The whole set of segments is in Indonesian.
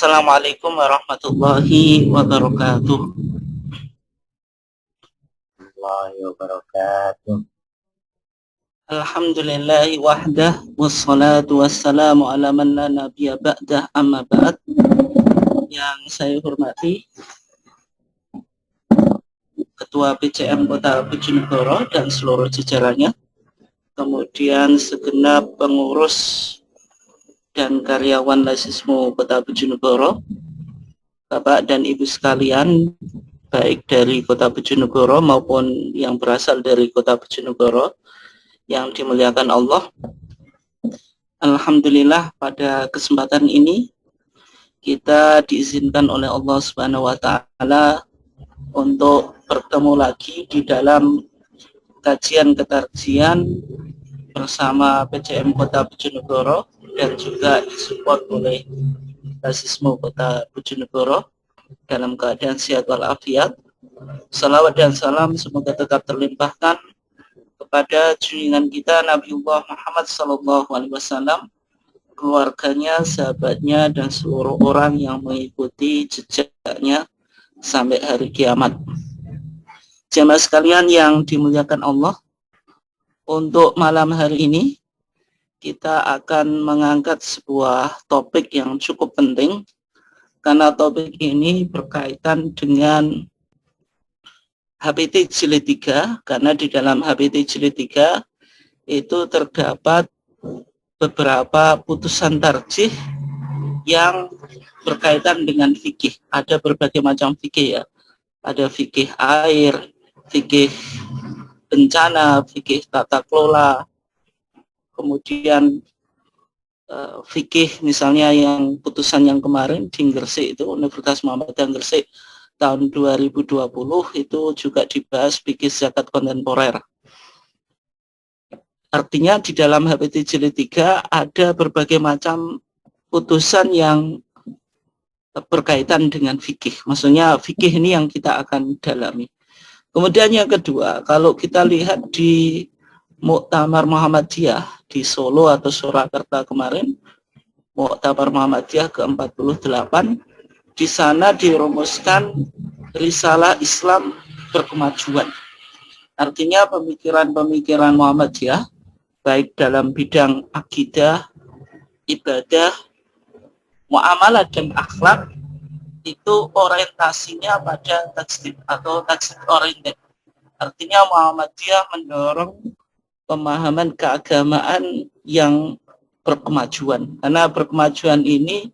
Assalamualaikum warahmatullahi wabarakatuh. Alhamdulillahi wahdah wassalatu wassalamu ala man la nabiyya ba'dah amma ba'd. Yang saya hormati Ketua PCM Kota Bojonegoro dan seluruh jajarannya, kemudian segenap pengurus dan karyawan Lasismo Kota Bojonegoro, Bapak dan Ibu sekalian, baik dari Kota Bojonegoro maupun yang berasal dari Kota Bojonegoro, yang dimuliakan Allah. Alhamdulillah pada kesempatan ini kita diizinkan oleh Allah Subhanahu wa taala untuk bertemu lagi di dalam kajian bersama PCM Kota Bojonegoro dan juga disupport oleh Lasismo Kota Bojonegoro dalam keadaan sehat walafiat. Salawat dan salam semoga tetap terlimpahkan kepada junjungan kita Nabiullah Muhammad SAW, keluarganya, sahabatnya, dan seluruh orang yang mengikuti jejaknya sampai hari kiamat. Jemaah sekalian yang dimuliakan Allah, untuk malam hari ini kita akan mengangkat sebuah topik yang cukup penting, karena topik ini berkaitan dengan HPT Jilid 3, karena di dalam HPT Jilid 3 itu terdapat beberapa putusan tarjih yang berkaitan dengan fikih. Ada berbagai macam fikih ya. Ada fikih air, fikih bencana, fikih tata kelola, kemudian fikih misalnya yang putusan yang kemarin di Gresik itu, Universitas Muhammadiyah Gresik tahun 2020 itu juga dibahas fikih zakat kontemporer. Artinya di dalam HPT Jilid 3 ada berbagai macam putusan yang berkaitan dengan fikih. Maksudnya fikih ini yang kita akan dalami. Kemudian yang kedua, kalau kita lihat di Muktamar Muhammadiyah di Solo atau Surakarta kemarin, Muktamar Muhammadiyah ke-48, di sana dirumuskan Risalah Islam Berkemajuan. Artinya pemikiran-pemikiran Muhammadiyah, baik dalam bidang akidah, ibadah, muamalah, dan akhlak, itu orientasinya pada tajdid atau tajdid oriented. Artinya Muhammadiyah mendorong pemahaman keagamaan yang berkemajuan. Karena berkemajuan ini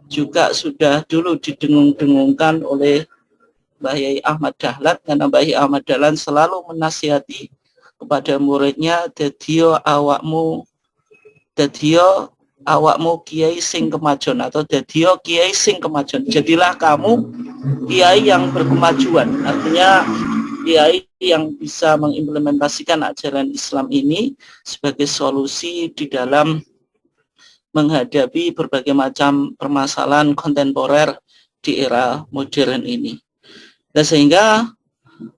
juga sudah dulu didengung-dengungkan oleh Mbah Yai Ahmad Dahlan, karena Mbah Yai Ahmad Dahlan selalu menasihati kepada muridnya, dadiyo awakmu kiai sing kemajuan, atau dadiyo kiai sing kemajuan. Jadilah kamu kiai yang berkemajuan. Artinya kiai yang bisa mengimplementasikan ajaran Islam ini sebagai solusi di dalam menghadapi berbagai macam permasalahan kontemporer di era modern ini. Dan sehingga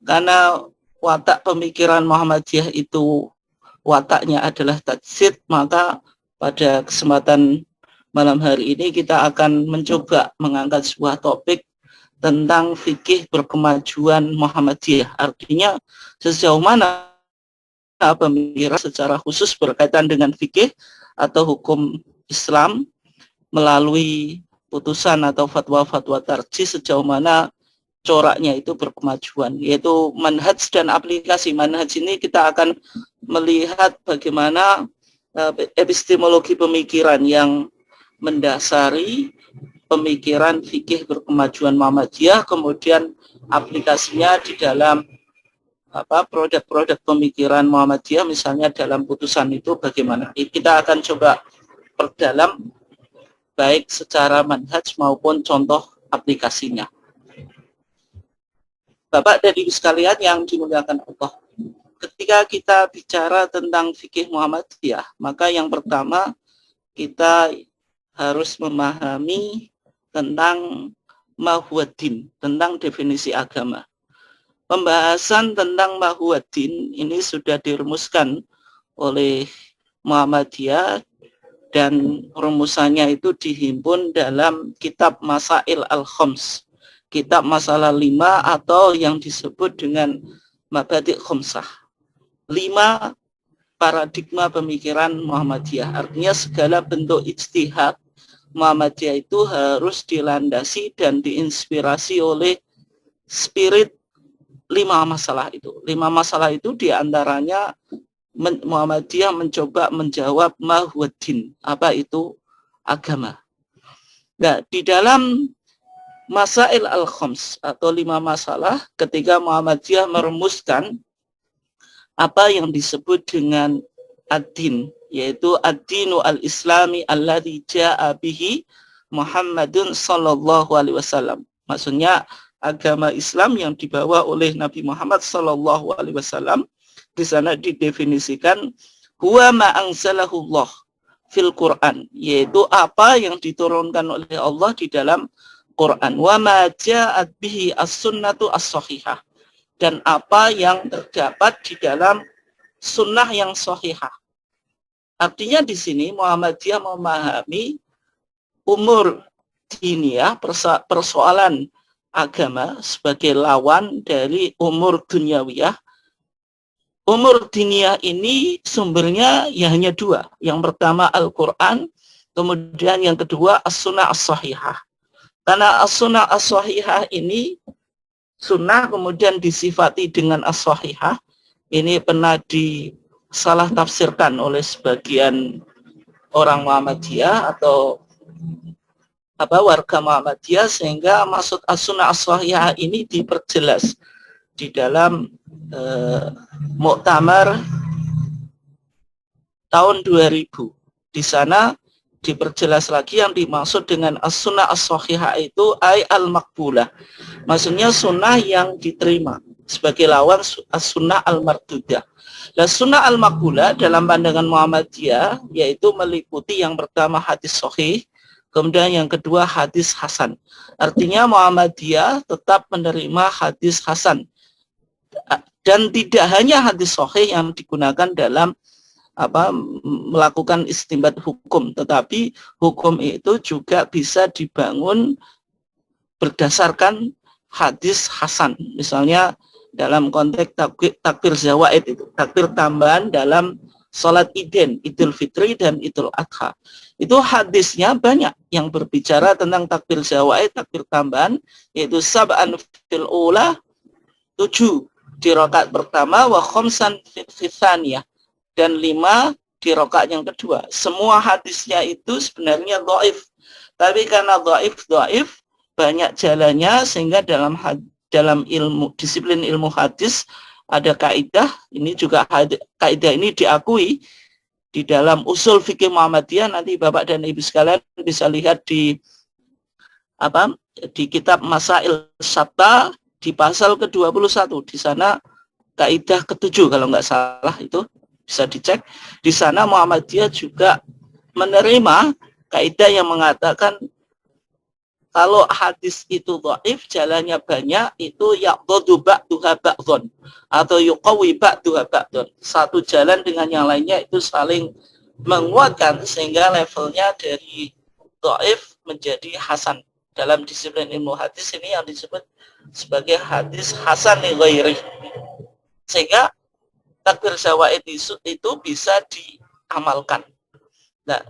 karena watak pemikiran Muhammadiyah itu wataknya adalah tajdid, maka pada kesempatan malam hari ini kita akan mencoba mengangkat sebuah topik tentang fikih berkemajuan Muhammadiyah. Artinya sejauh mana pemikiran secara khusus berkaitan dengan fikih atau hukum Islam melalui putusan atau fatwa-fatwa tarjih, sejauh mana coraknya itu berkemajuan, yaitu manhaj dan aplikasi. Manhaj ini kita akan melihat bagaimana epistemologi pemikiran yang mendasari pemikiran fikih berkemajuan Muhammadiyah, kemudian aplikasinya di dalam produk-produk pemikiran Muhammadiyah, misalnya dalam putusan itu bagaimana. Kita akan coba perdalam baik secara manhaj maupun contoh aplikasinya. Bapak dan Ibu sekalian yang dimuliakan Allah, ketika kita bicara tentang fikih Muhammadiyah, maka yang pertama kita harus memahami tentang mahuwaddin, tentang definisi agama. Pembahasan tentang mahuwaddin ini sudah dirumuskan oleh Muhammadiyah dan rumusannya itu dihimpun dalam kitab Masail Al-Khams, kitab masalah 5 atau yang disebut dengan Mabadi' Khamsah. 5 paradigma pemikiran Muhammadiyah. Artinya segala bentuk ijtihad Muhammadiyah itu harus dilandasi dan diinspirasi oleh spirit 5 masalah itu. 5 masalah itu diantaranya Muhammadiyah mencoba menjawab mahwaddin, apa itu agama. Nah, di dalam Masail Al-Khams atau 5 masalah, ketika Muhammadiyah merumuskan apa yang disebut dengan ad-din, yaitu ad-dinu al-islami alladzi ja'a bihi Muhammadun sallallahu alaihi wasallam. Maksudnya agama Islam yang dibawa oleh Nabi Muhammad sallallahu alaihi wasallam. Di sana didefinisikan huwa ma anzalahullah fil Quran, yaitu apa yang diturunkan oleh Allah di dalam Quran. Wa ma ja'at bihi as-sunnatu as-sahihah, dan apa yang terdapat di dalam sunnah yang sahihah. Artinya di sini Muhammadiyah memahami umur diniyah, persoalan agama sebagai lawan dari umur dunyawiyah. Umur diniyah ini sumbernya ya hanya 2. Yang pertama Al-Quran, kemudian yang kedua as-sunnah as-sahihah. Karena as-sunnah as-sahihah ini sunnah kemudian disifati dengan as-sahihah, ini pernah disalah tafsirkan oleh sebagian orang Muhammadiyah atau warga Muhammadiyah, sehingga maksud as-sunnah as-sahihah ini diperjelas di dalam Muktamar tahun 2000. Di sana diperjelas lagi yang dimaksud dengan as-sunnah as-sahihah itu ay al-maqbulah. Maksudnya sunnah yang diterima sebagai lawan as-sunnah al-mardudah. Nah, sunnah al-maqbulah dalam pandangan Muhammadiyah yaitu meliputi yang pertama hadis sahih, kemudian yang kedua hadis hasan. Artinya Muhammadiyah tetap menerima hadis hasan. Dan tidak hanya hadis sahih yang digunakan dalam melakukan istinbat hukum, tetapi hukum itu juga bisa dibangun berdasarkan hadis hasan. Misalnya dalam konteks takbir zawaid itu, takbir tambahan dalam sholat Idul Fitri dan Idul Adha. Itu hadisnya banyak yang berbicara tentang takbir zawaid, takbir tambahan, yaitu sab'an fil ula, 7 di rakaat pertama, wa khamsan fi tsaniyah, dan 5 di rakaat yang kedua. Semua hadisnya itu sebenarnya dhaif. Tapi karena dhaif banyak jalannya, sehingga dalam ilmu disiplin ilmu hadis ada kaidah, ini juga kaidah ini diakui di dalam usul fikih Muhammadiyah. Nanti Bapak dan Ibu sekalian bisa lihat di kitab Masail Sabta di pasal ke-21. Di sana kaidah ke-7 kalau nggak salah, itu bisa dicek. Di sana Muhammadiyah juga menerima kaidah yang mengatakan kalau hadis itu dhaif, jalannya banyak, itu yaqdadu ba'duha ba'dhon atau yuqawi ba'duha ba'dhon. Satu jalan dengan yang lainnya itu saling menguatkan sehingga levelnya dari dhaif menjadi hasan. Dalam disiplin ilmu hadis ini yang disebut sebagai hadis hasan li ghairi. Sehingga takbir zawaid itu bisa diamalkan. Nah,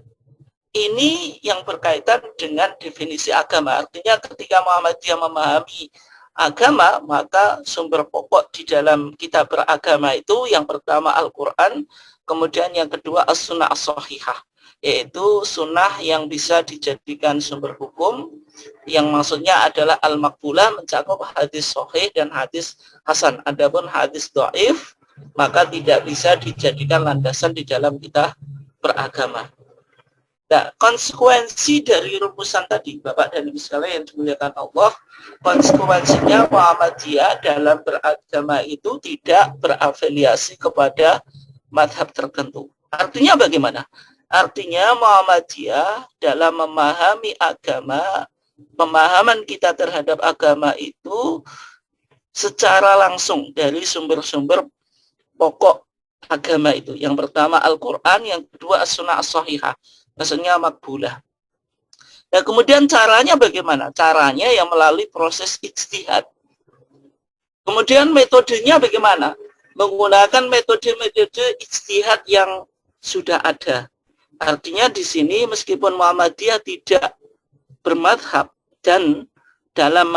ini yang berkaitan dengan definisi agama. Artinya ketika Muhammadiyah memahami agama, maka sumber pokok di dalam kita beragama itu yang pertama Al-Quran, kemudian yang kedua as-sunnah as-sahihah, yaitu sunnah yang bisa dijadikan sumber hukum, yang maksudnya adalah al-maqbulah, mencakup hadis sahih dan hadis hasan. Adapun hadis dhaif maka tidak bisa dijadikan landasan di dalam kita beragama. Nah, konsekuensi dari rumusan tadi, Bapak dan Ibu sekalian yang dimuliakan Allah, konsekuensinya Muhammadiyah dalam beragama itu tidak berafiliasi kepada mazhab tertentu. Artinya bagaimana? Artinya Muhammadiyah dalam memahami agama, pemahaman kita terhadap agama itu secara langsung dari sumber-sumber pokok agama itu. Yang pertama Al-Quran, yang kedua as-sunnah as-sahihah. maksudnya makbulah. Nah, kemudian caranya bagaimana? Caranya yang melalui proses ijtihad. Kemudian metodenya bagaimana? Menggunakan metode-metode ijtihad yang sudah ada. Artinya di sini meskipun Muhammadiyah tidak bermadhab dan dalam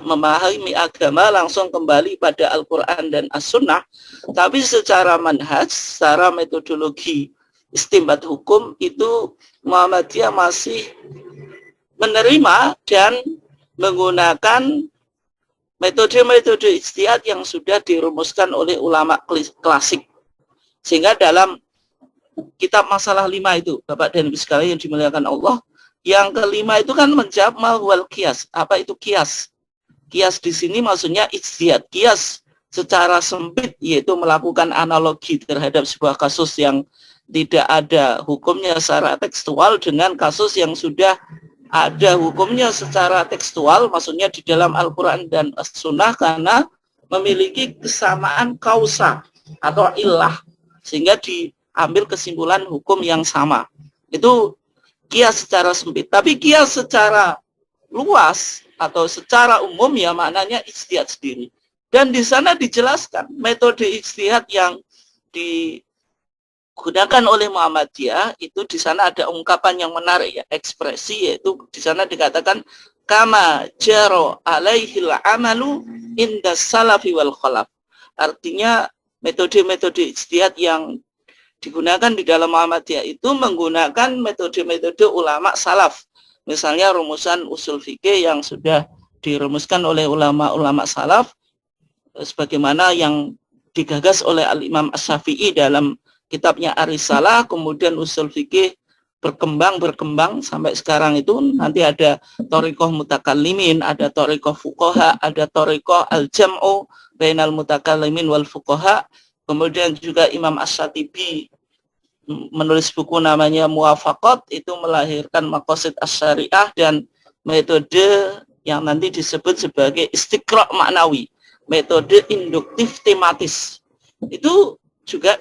memahami agama langsung kembali pada Al-Quran dan As-Sunnah, tapi secara manhaj, secara metodologi istinbat hukum itu Muhammadiyah masih menerima dan menggunakan metode-metode ijtihad yang sudah dirumuskan oleh ulama klasik. Sehingga dalam kitab Masalah 5 itu, Bapak dan Ibu sekalian yang dimuliakan Allah, yang kelima itu kan menjawab mahwal qiyas. Apa itu qiyas? Qiyas di sini maksudnya ijtihad. Qiyas secara sempit yaitu melakukan analogi terhadap sebuah kasus yang tidak ada hukumnya secara tekstual dengan kasus yang sudah ada hukumnya secara tekstual, maksudnya di dalam Al-Quran dan As-Sunnah, karena memiliki kesamaan kausa atau ilah, sehingga diambil kesimpulan hukum yang sama. Itu qiyas secara sempit. Tapi qiyas secara luas atau secara umum ya maknanya ijtihad sendiri. Dan di sana dijelaskan metode ijtihad yang digunakan oleh Muhammadiyah itu, di sana ada ungkapan yang menarik ya, ekspresi, yaitu di sana dikatakan kama jaro alaihil amalu inda salafi wal khalaf. Artinya metode-metode ijtihad yang digunakan di dalam Muhammadiyah itu menggunakan metode-metode ulama salaf. Misalnya rumusan usul fikih yang sudah dirumuskan oleh ulama-ulama salaf, sebagaimana yang digagas oleh Al-Imam Asy-Syafi'i dalam kitabnya Ar-Risalah. Kemudian usul fikih berkembang sampai sekarang itu nanti ada thariqah mutakallimin, ada thariqah fuqaha, ada thariqah al-jam'u bainal mutakallimin wal fuqaha. Kemudian juga Imam Asy-Syatibi menulis buku namanya Muwafaqat, itu melahirkan maqasid asy-syariah dan metode yang nanti disebut sebagai istiqra' maknawi, metode induktif tematis. Itu juga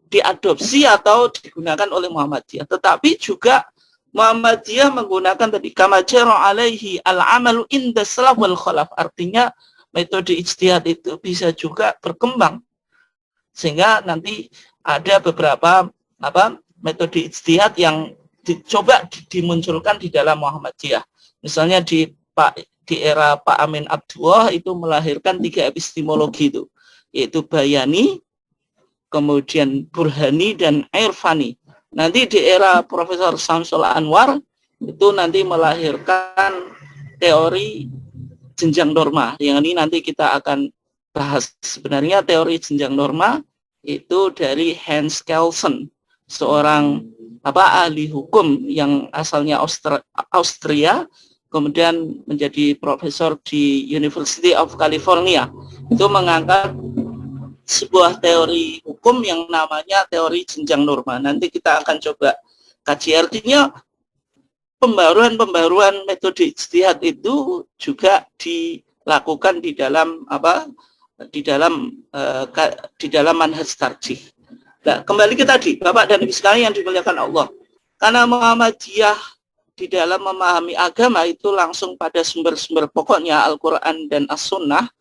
diadopsi atau digunakan oleh Muhammadiyah. Tetapi juga Muhammadiyah menggunakan tadi kama jara alaihi al-amalu inda salaf wal khalaf. Artinya metode ijtihad itu bisa juga berkembang sehingga nanti ada beberapa metode ijtihad yang dicoba dimunculkan di dalam Muhammadiyah. Misalnya di era Pak Amin Abdullah itu melahirkan 3 epistemologi itu, yaitu Bayani, kemudian Burhani, dan Irfani. Nanti di era Profesor Syamsul Anwar itu nanti melahirkan teori jenjang norma. Yang ini nanti kita akan bahas. Sebenarnya teori jenjang norma itu dari Hans Kelsen, seorang ahli hukum yang asalnya Austria, kemudian menjadi profesor di University of California. Itu mengangkat sebuah teori hukum yang namanya teori jenjang norma. Nanti kita akan coba kaji. Artinya pembaruan metode ijtihad itu juga dilakukan di dalam di dalam manhaj tarjih. Nah, kembali ke tadi, Bapak dan Ibu sekalian yang dimuliakan Allah. Karena Muhammadiyah di dalam memahami agama itu langsung pada sumber-sumber pokoknya Al-Quran dan As-Sunnah,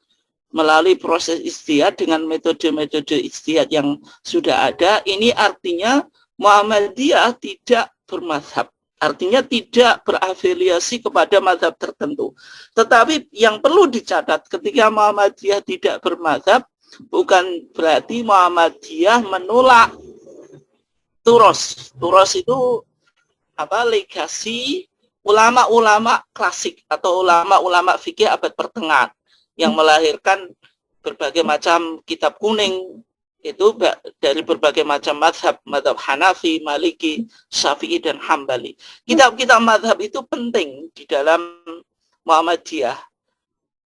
melalui proses ijtihad dengan metode-metode ijtihad yang sudah ada. Ini artinya Muhammadiyah tidak bermadhab. Artinya tidak berafiliasi kepada mazhab tertentu. Tetapi yang perlu dicatat, ketika Muhammadiyah tidak bermazhab, bukan berarti Muhammadiyah menolak turos. Turos itu legasi ulama-ulama klasik atau ulama-ulama fikih abad pertengahan yang melahirkan berbagai macam kitab kuning, itu dari berbagai macam mazhab Hanafi, Maliki, Syafi'i, dan Hambali. Kitab-kitab mazhab itu penting di dalam Muhammadiyah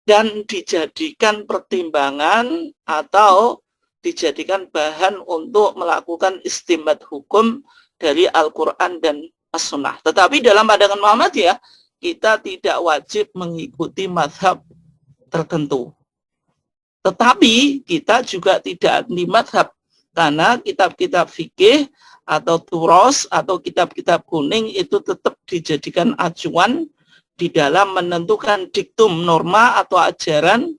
dan dijadikan pertimbangan atau dijadikan bahan untuk melakukan istinbat hukum dari Al-Quran dan As-Sunnah. Tetapi dalam pandangan Muhammadiyah, kita tidak wajib mengikuti mazhab tertentu. Tetapi kita juga tidak anti mazhab, karena kitab-kitab fikih atau turos atau kitab-kitab kuning itu tetap dijadikan acuan di dalam menentukan diktum, norma atau ajaran,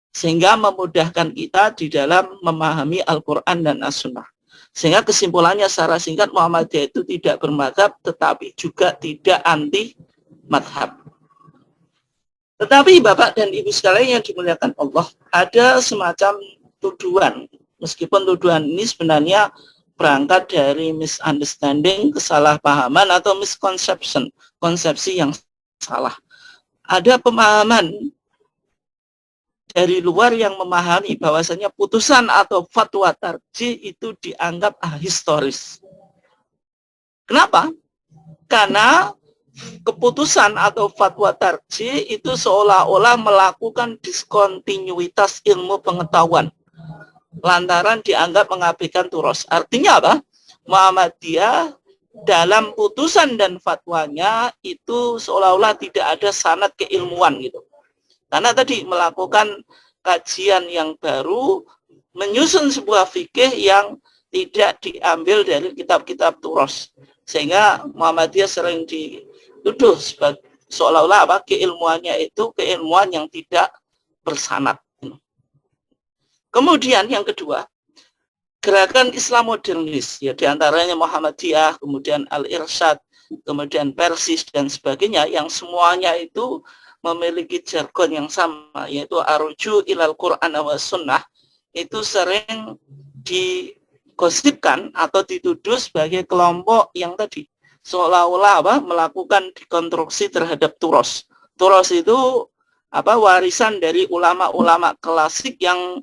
sehingga memudahkan kita di dalam memahami Al-Quran dan As-Sunnah. Sehingga kesimpulannya secara singkat, Muhammadiyah itu tidak bermadhab, tetapi juga tidak anti madhab. Tetapi Bapak dan Ibu sekalian yang dimuliakan Allah, ada semacam tuduhan. Meskipun tuduhan ini sebenarnya berangkat dari misunderstanding, kesalahpahaman atau misconception, konsepsi yang salah. Ada pemahaman dari luar yang memahami bahwasanya putusan atau fatwa tarjih itu dianggap ahistoris. Kenapa? Karena keputusan atau fatwa tarjih itu seolah-olah melakukan diskontinuitas ilmu pengetahuan lantaran dianggap mengabaikan turos. Artinya apa? Muhammadiyah dalam putusan dan fatwanya itu seolah-olah tidak ada sanad keilmuan gitu. Karena tadi melakukan kajian yang baru, menyusun sebuah fikih yang tidak diambil dari kitab-kitab turos. Sehingga Muhammadiyah sering dituduh seolah-olah apa keilmuannya itu keilmuan yang tidak bersanad. Kemudian yang kedua, gerakan Islam modernis, ya diantaranya Muhammadiyah, kemudian Al-Irsyad, kemudian Persis dan sebagainya, yang semuanya itu memiliki jargon yang sama, yaitu aruju ilal Quran wa sunnah, itu sering digosipkan atau dituduh sebagai kelompok yang tadi seolah-olah melakukan dekonstruksi terhadap turos. Turos itu warisan dari ulama-ulama klasik yang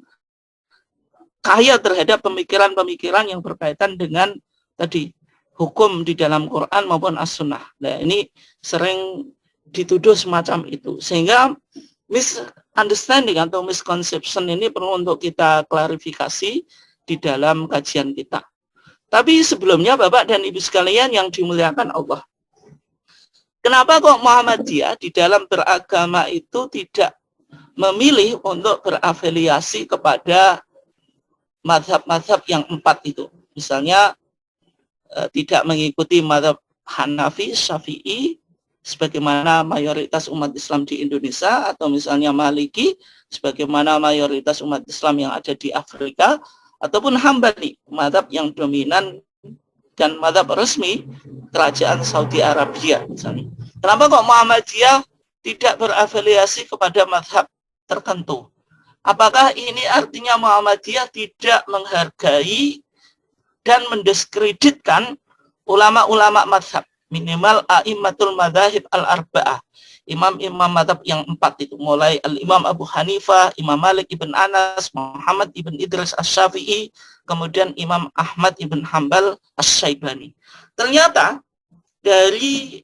kaya terhadap pemikiran-pemikiran yang berkaitan dengan tadi hukum di dalam Quran maupun As-Sunnah. Nah, ini sering dituduh semacam itu, sehingga misunderstanding atau misconception ini perlu untuk kita klarifikasi di dalam kajian kita. Tapi sebelumnya Bapak dan Ibu sekalian yang dimuliakan Allah, kenapa kok Muhammadiyah di dalam beragama itu tidak memilih untuk berafiliasi kepada mazhab-mazhab yang 4 itu? Misalnya tidak mengikuti mazhab Hanafi, Syafi'i sebagaimana mayoritas umat Islam di Indonesia, atau misalnya Maliki sebagaimana mayoritas umat Islam yang ada di Afrika, ataupun Hambali, mazhab yang dominan dan mazhab resmi kerajaan Saudi Arabia misalnya. Kenapa kok Muhammadiyah tidak berafiliasi kepada mazhab tertentu? Apakah ini artinya Muhammadiyah tidak menghargai dan mendiskreditkan ulama-ulama mazhab? Minimal a'immatul madzahib al-arba'ah, imam-imam mazhab yang 4 itu, mulai al-Imam Abu Hanifah, Imam Malik ibn Anas, Muhammad ibn Idris Asy-Syafi'i, kemudian Imam Ahmad ibn Hanbal Asy-Syaibani. Ternyata dari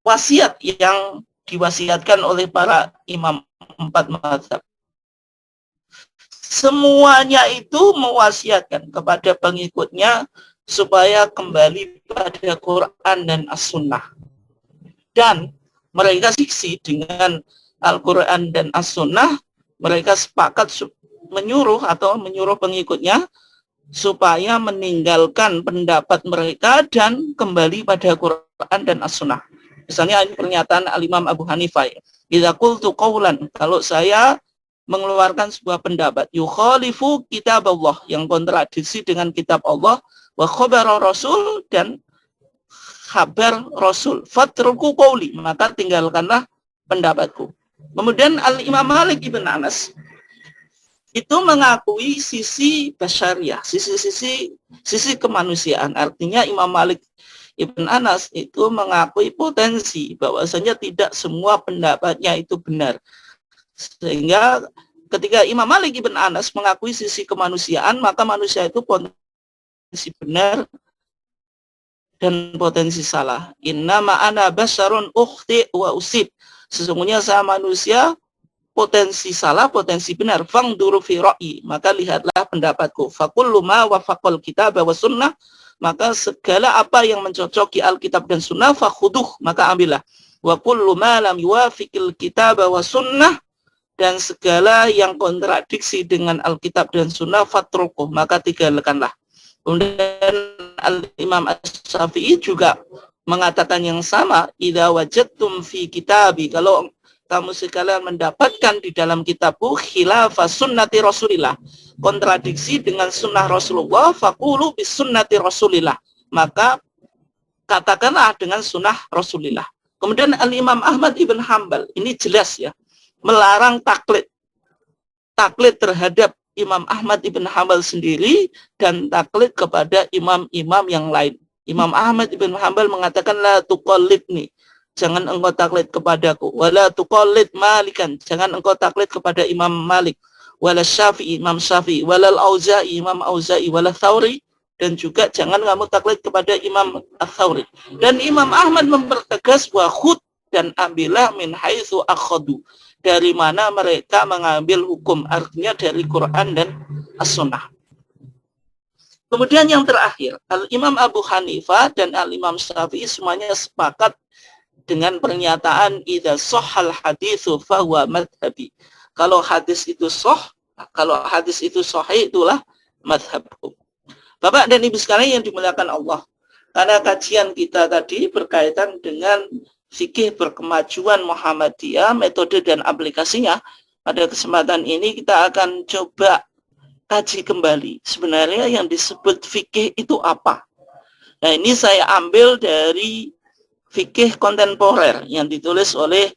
wasiat yang diwasiatkan oleh para imam 4 mazhab, semuanya itu mewasiatkan kepada pengikutnya supaya kembali pada Quran dan As-Sunnah. Dan mereka seksi dengan Al-Quran dan As-Sunnah, mereka sepakat menyuruh pengikutnya supaya meninggalkan pendapat mereka dan kembali pada Quran dan As-Sunnah. Misalnya pernyataan Al-Imam Abu Hanifah, idza qultu qawlan, kalau saya mengeluarkan sebuah pendapat yukhalifu kitab Allah, yang kontradiksi dengan kitab Allah, wa khabar Rasul, dan kabar Rasul, fatruku qawli, maka tinggalkanlah pendapatku. Kemudian Al-Imam Malik ibn Anas itu mengakui sisi basyariah, sisi kemanusiaan. Artinya Imam Malik ibn Anas itu mengakui potensi bahwasanya tidak semua pendapatnya itu benar. Sehingga ketika Imam Malik ibn Anas mengakui sisi kemanusiaan, maka manusia itu potensi benar dan potensi salah. Innama ana basyarun ukhti wa usib. Sesungguhnya saya manusia, potensi salah, potensi benar. Fangduru fi ra'i, maka lihatlah pendapatku. Fakullu ma wafaqal kitab wa sunnah, maka segala apa yang mencocoki Alkitab dan Sunnah, fakhuduh, maka ambillah. Wa kullu ma lam yuwafiqil kitab wa sunnah, dan segala yang kontradiksi dengan Alkitab dan Sunnah fatrukuh, maka tinggalkanlah. Kemudian Al-Imam Asy-Syafi'i juga mengatakan yang sama, idza wajadtum fi kitabi, kalau kamu sekalian mendapatkan di dalam kitabku khilafah sunnati Rasulillah, kontradiksi dengan sunnah Rasulullah, faqulu bis sunnati Rasulillah, maka katakanlah dengan sunnah Rasulillah. Kemudian Al-Imam Ahmad ibn Hanbal, ini jelas ya, melarang taklid terhadap Imam Ahmad ibn Hanbal sendiri dan taklid kepada imam-imam yang lain. Imam Ahmad ibn Hanbal mengatakan la tuqallidni, jangan engkau taklid kepadaku, wala tuqallid Malikan, jangan engkau taklid kepada Imam Malik, wala Syafi'i, Imam Syafi'i, walal Auza'i, Imam Auza'i, wala Thawri, dan juga jangan kamu taklid kepada Imam Ats-Tsauri. Dan Imam Ahmad mempertegas wa khud, dan ambillah min haitsu akhadu, dari mana mereka mengambil hukum, artinya dari Quran dan As-Sunnah. Kemudian yang terakhir, Al-Imam Abu Hanifah dan Al-Imam Syafi'i semuanya sepakat dengan pernyataan idza shahhal haditsu fa huwa madhhabi. Kalau hadis itu sahih, itulah madhabku. Bapak dan Ibu sekalian yang dimuliakan Allah, karena kajian kita tadi berkaitan dengan fikih berkemajuan Muhammadiyah, metode dan aplikasinya, pada kesempatan ini kita akan coba kaji kembali sebenarnya yang disebut fikih itu apa. Nah, ini saya ambil dari fikih kontemporer yang ditulis oleh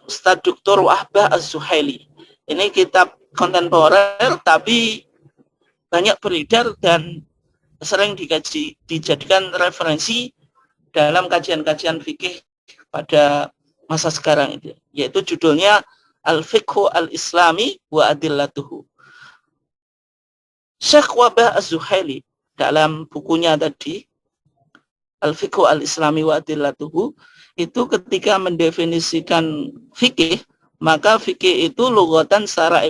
Ustadz Dr. Wahbah Az-Zuhaili. Ini kitab kontemporer tapi banyak beredar dan sering dijadikan referensi dalam kajian-kajian fikih pada masa sekarang itu, yaitu judulnya Al-Fiqhu Al-Islami wa Adillatuhu. Syekh Wahbah Az-Zuhaili dalam bukunya tadi Al-Fiqhu Al-Islami wa Adillatuhu itu ketika mendefinisikan fikih, maka fikih itu lughatan secara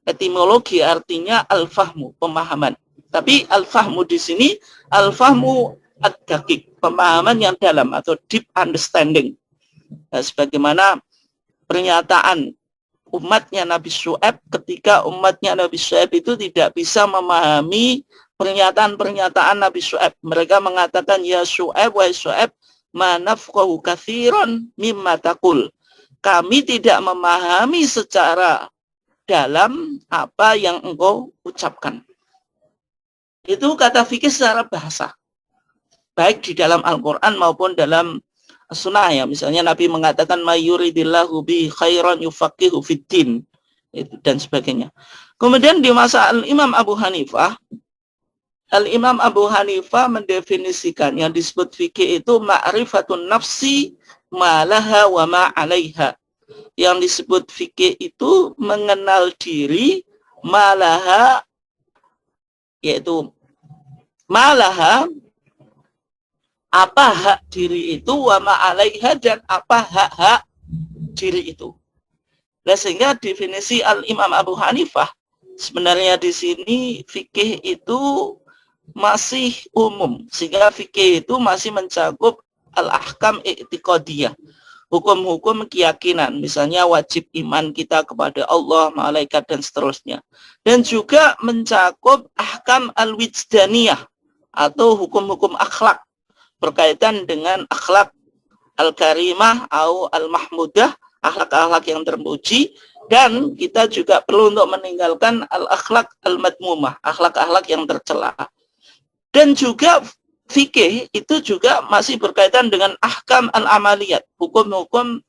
etimologi artinya al-fahmu, pemahaman. Tapi al-fahmu di sini al-fahmu ad-daqiq, pemahaman yang dalam atau deep understanding. Nah, sebagaimana pernyataan umatnya Nabi Syu'aib, ketika umatnya Nabi Syu'aib itu tidak bisa memahami pernyataan-pernyataan Nabi Syu'aib. Mereka mengatakan, ya Syu'aib, wa Syu'aib, ma nafqahu katsiran mimma taqul. Kami tidak memahami secara dalam apa yang engkau ucapkan. Itu kata fikih secara bahasa, baik di dalam Al-Quran maupun dalam Sunnah ya. Misalnya Nabi mengatakan mayuridillahu bi khairan yufaqihu fiddin, itu dan sebagainya. Kemudian di masa Al-Imam Abu Hanifah, Al-Imam Abu Hanifah mendefinisikan yang disebut fikih itu ma'rifatun nafsi ma laha wa ma 'alaiha. Yang disebut fikih itu mengenal diri malaha, yaitu malaha, apa hak diri itu, wa ma'alaiha, dan apa hak-hak diri itu. Nah, sehingga definisi Al-Imam Abu Hanifah sebenarnya di sini fikih itu masih umum, sehingga fikih itu masih mencakup al-ahkam i'tiqadiyah, hukum-hukum keyakinan, misalnya wajib iman kita kepada Allah, malaikat, dan seterusnya. Dan juga mencakup ahkam al-wijdaniyah atau hukum-hukum akhlak berkaitan dengan akhlak al-karimah atau al-mahmudah, akhlak-akhlak yang terpuji, dan kita juga perlu untuk meninggalkan al-akhlak al-madmumah, akhlak-akhlak yang tercela. Dan juga fikih itu juga masih berkaitan dengan ahkam al-amaliyat, hukum-hukum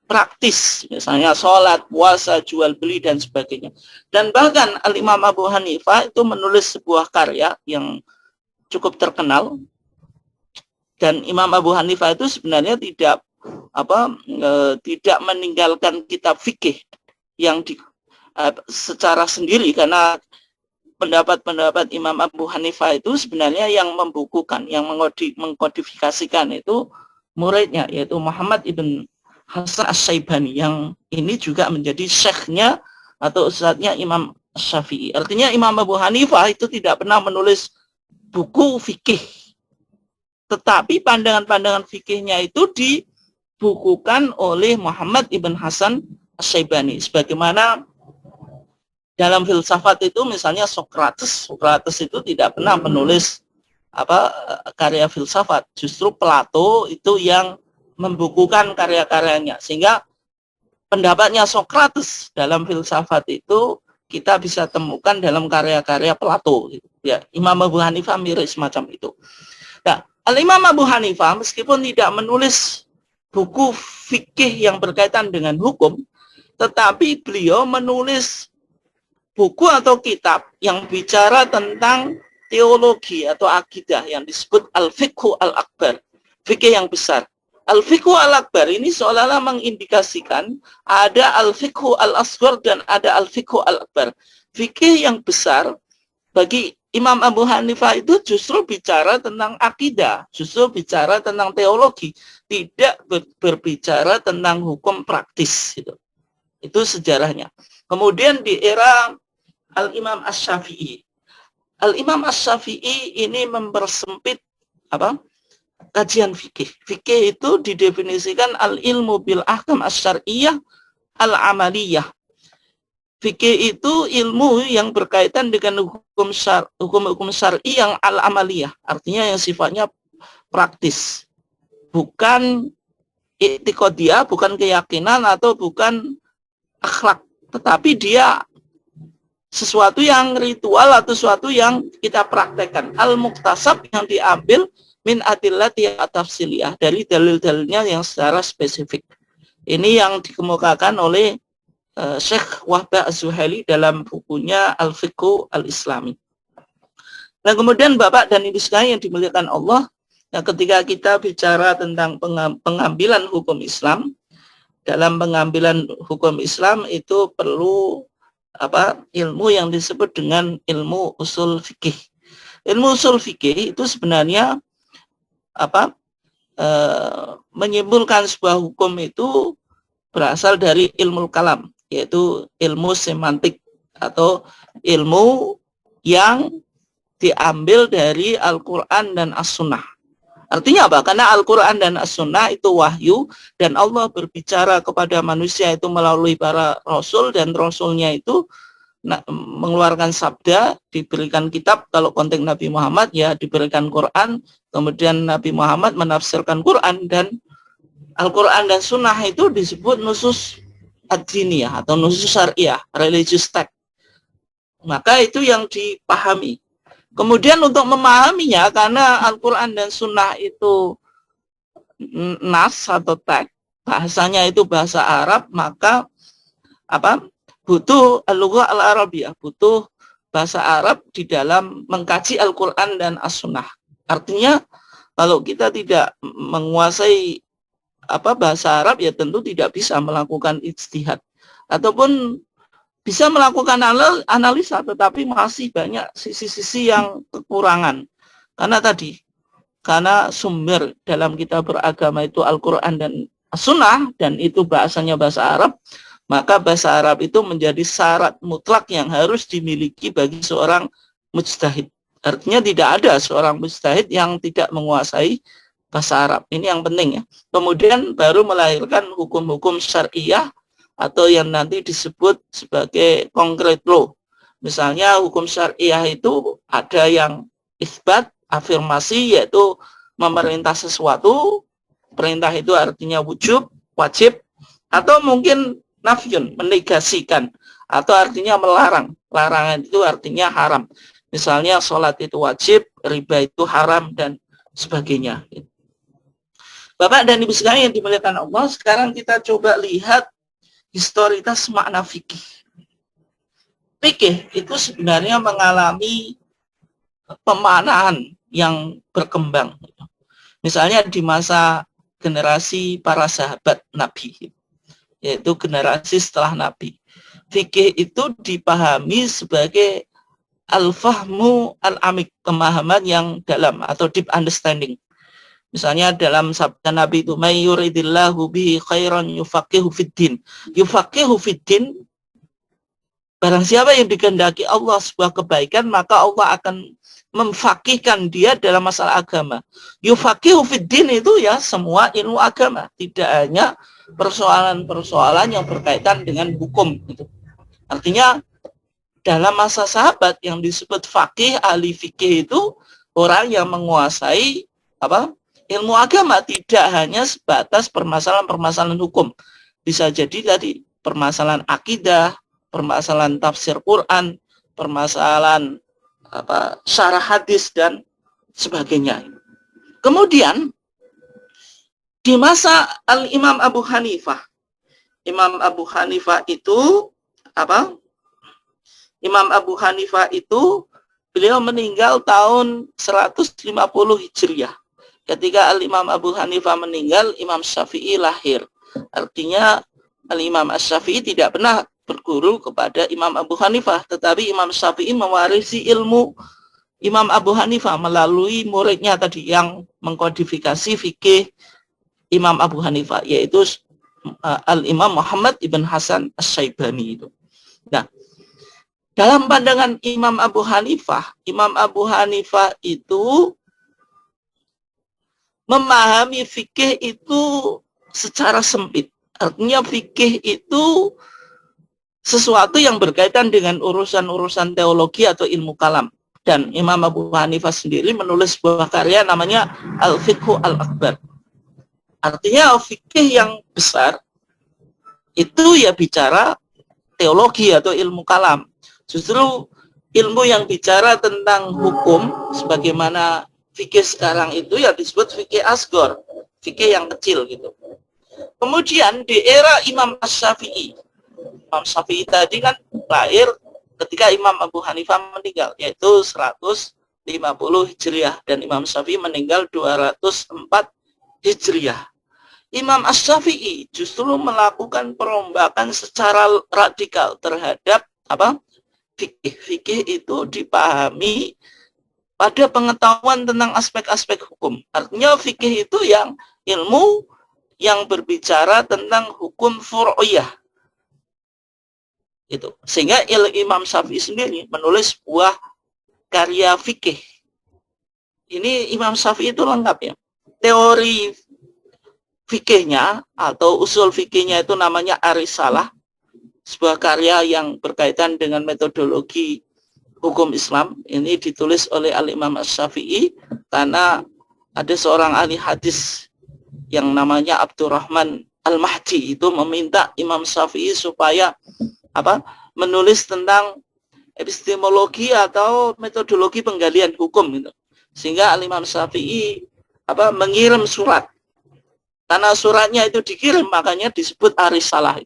praktis, misalnya sholat, puasa, jual beli, dan sebagainya. Dan bahkan Al-Imam Abu Hanifah itu menulis sebuah karya yang cukup terkenal. Dan Imam Abu Hanifah itu sebenarnya tidak meninggalkan kitab fikih yang secara sendiri, karena pendapat-pendapat Imam Abu Hanifah itu sebenarnya yang membukukan, yang mengkodifikasikan itu muridnya, yaitu Muhammad ibn Hasan Asy-Syaibani, yang ini juga menjadi syekhnya atau ustadznya Imam Syafi'i. Artinya Imam Abu Hanifah itu tidak pernah menulis buku fikih, tetapi pandangan-pandangan fikihnya itu dibukukan oleh Muhammad ibn Hasan Asy-Syaibani. Sebagaimana dalam filsafat itu misalnya Sokrates itu tidak pernah menulis karya filsafat. Justru Plato itu yang membukukan karya-karyanya, sehingga pendapatnya Sokrates dalam filsafat itu kita bisa temukan dalam karya-karya Plato. Ya, Imam Abu Hanifah mirip semacam itu. Nah, Al-Imam Abu Hanifah meskipun tidak menulis buku fikih yang berkaitan dengan hukum, tetapi beliau menulis buku atau kitab yang bicara tentang teologi atau akidah yang disebut Al-Fiqhu Al-Akbar, fikih yang besar. Al-Fiqhu Al-Akbar ini seolah-olah mengindikasikan ada Al-Fiqhu Al-Asghar dan ada Al-Fiqhu Al-Akbar. Fikih yang besar bagi Imam Abu Hanifah itu justru bicara tentang akidah, justru bicara tentang teologi, tidak berbicara tentang hukum praktis. Itu sejarahnya. Kemudian di era Al-Imam Asy-Syafi'i, Al-Imam Asy-Syafi'i ini mempersempit kajian fikih. Fikih itu didefinisikan al-ilmu bil ahkam asy-syar'iyyah al-amaliyah. Fikih itu ilmu yang berkaitan dengan hukum-hukum syar'i yang al-amaliyah, artinya yang sifatnya praktis. Bukan i'tiqadiyah, bukan keyakinan atau bukan akhlak, tetapi dia sesuatu yang ritual atau sesuatu yang kita praktekkan. Al-muktasab yang diambil min adillati tafsiliyah, dari dalil-dalilnya yang secara spesifik. Ini yang dikemukakan oleh Syekh Wahbah Az-Zuhaili dalam bukunya Al-Fiqhu Al-Islami. Nah, kemudian Bapak dan Ibu sekalian yang dimuliakan Allah, nah ketika kita bicara tentang pengambilan hukum Islam, dalam pengambilan hukum Islam itu perlu ilmu yang disebut dengan ilmu usul fikih. Ilmu usul fikih itu sebenarnya menyimpulkan sebuah hukum itu berasal dari ilmu kalam, yaitu ilmu semantik atau ilmu yang diambil dari Al-Quran dan As-Sunnah. Artinya apa? Karena Al-Quran dan As-Sunnah itu wahyu, dan Allah berbicara kepada manusia itu melalui para rasul, dan rasulnya itu mengeluarkan sabda, diberikan kitab. Kalau konteks Nabi Muhammad ya diberikan Quran, kemudian Nabi Muhammad menafsirkan Quran, dan Al-Quran dan Sunnah itu disebut nusus ad-diniyah atau nusus syariah, religious text. Maka itu yang dipahami. Kemudian untuk memahaminya, karena Al-Quran dan Sunnah itu nas atau teks, bahasanya itu bahasa Arab, maka butuh al-lughah al-arabiyah, butuh bahasa Arab di dalam mengkaji Al-Quran dan As-Sunnah. Artinya kalau kita tidak menguasai bahasa Arab, ya tentu tidak bisa melakukan ijtihad, ataupun bisa melakukan analisa, tetapi masih banyak sisi-sisi yang kekurangan. Karena sumber dalam kita beragama itu Al-Quran dan As-Sunnah, dan itu bahasanya bahasa Arab, maka bahasa Arab itu menjadi syarat mutlak yang harus dimiliki bagi seorang mujtahid. Artinya tidak ada seorang mujtahid yang tidak menguasai bahasa Arab. Ini yang penting ya. Kemudian baru melahirkan hukum-hukum syariah atau yang nanti disebut sebagai concrete law. Misalnya hukum syariah itu ada yang isbat, afirmasi, yaitu memerintah sesuatu. Perintah itu artinya wujub, wajib, atau mungkin nafyun, menegasikan, atau artinya melarang. Larangan itu artinya haram. Misalnya sholat itu wajib, riba itu haram, dan sebagainya. Bapak dan Ibu sekalian yang dimuliakan Allah, sekarang kita coba lihat historitas makna fikih. Fikih itu sebenarnya mengalami pemaknaan yang berkembang. Misalnya di masa generasi para sahabat Nabi, yaitu generasi setelah Nabi. Fikih itu dipahami sebagai al-fahmu al-amik, pemahaman yang dalam atau deep understanding. Misalnya dalam sabda Nabi itu, may yuridillahu bihi khairan yufaqihu fiddin. Yufaqihu fiddin, barang siapa yang dikehendaki Allah sebuah kebaikan, maka Allah akan memfaqihkan dia dalam masalah agama. Yufaqihu fiddin itu ya semua ilmu agama, tidak hanya persoalan-persoalan yang berkaitan dengan hukum gitu. Artinya dalam masa sahabat yang disebut faqih, ahli fikih itu orang yang menguasai ilmu agama, tidak hanya sebatas permasalahan-permasalahan hukum. Bisa jadi tadi permasalahan akidah, permasalahan tafsir Quran, permasalahan syarah hadis dan sebagainya. Kemudian di masa Al-Imam Abu Hanifah, Imam Abu Hanifah itu Imam Abu Hanifah itu beliau meninggal tahun 150 Hijriah. Ketika Al-Imam Abu Hanifah meninggal, Imam Syafi'i lahir. Artinya Al-Imam Asy-Syafi'i tidak pernah berguru kepada Imam Abu Hanifah, tetapi Imam Syafi'i mewarisi ilmu Imam Abu Hanifah melalui muridnya tadi yang mengkodifikasi fikih Imam Abu Hanifah, yaitu Al-Imam Muhammad ibn Hasan Asy-Syaibani itu. Nah, dalam pandangan Imam Abu Hanifah itu memahami fikih itu secara sempit. Artinya fikih itu sesuatu yang berkaitan dengan urusan-urusan teologi atau ilmu kalam. Dan Imam Abu Hanifah sendiri menulis sebuah karya namanya Al-Fiqhu Al-Akbar. Artinya fikih yang besar itu ya bicara teologi atau ilmu kalam. Justru ilmu yang bicara tentang hukum, sebagaimana fikih sekarang itu ya disebut fikih asgor, fikih yang kecil gitu. Kemudian di era Imam Asy-Syafi'i, Imam Syafi'i tadi kan lahir ketika Imam Abu Hanifah meninggal, yaitu 150 Hijriah, dan Imam Syafi'i meninggal 204 Hijriah. Imam Asy-Syafi'i justru melakukan perombakan secara radikal terhadap fikih. Fikih itu dipahami pada pengetahuan tentang aspek-aspek hukum. Artinya fikih itu yang ilmu yang berbicara tentang hukum furu'iyah. Itu. Sehingga Imam Syafi'i sendiri menulis sebuah karya fikih. Ini Imam Syafi'i itu lengkap ya. Teori fikihnya atau usul fikihnya itu namanya Ar-Risalah, sebuah karya yang berkaitan dengan metodologi hukum Islam. Ini ditulis oleh Al-Imam Asy-Syafi'i karena ada seorang ahli hadis yang namanya Abdurrahman Al-Mahdi itu meminta Imam Syafi'i supaya menulis tentang epistemologi atau metodologi penggalian hukum gitu. Sehingga Al-Imam Syafi'i mengirim surat. Karena suratnya itu dikirim, makanya disebut Ar-Risalah.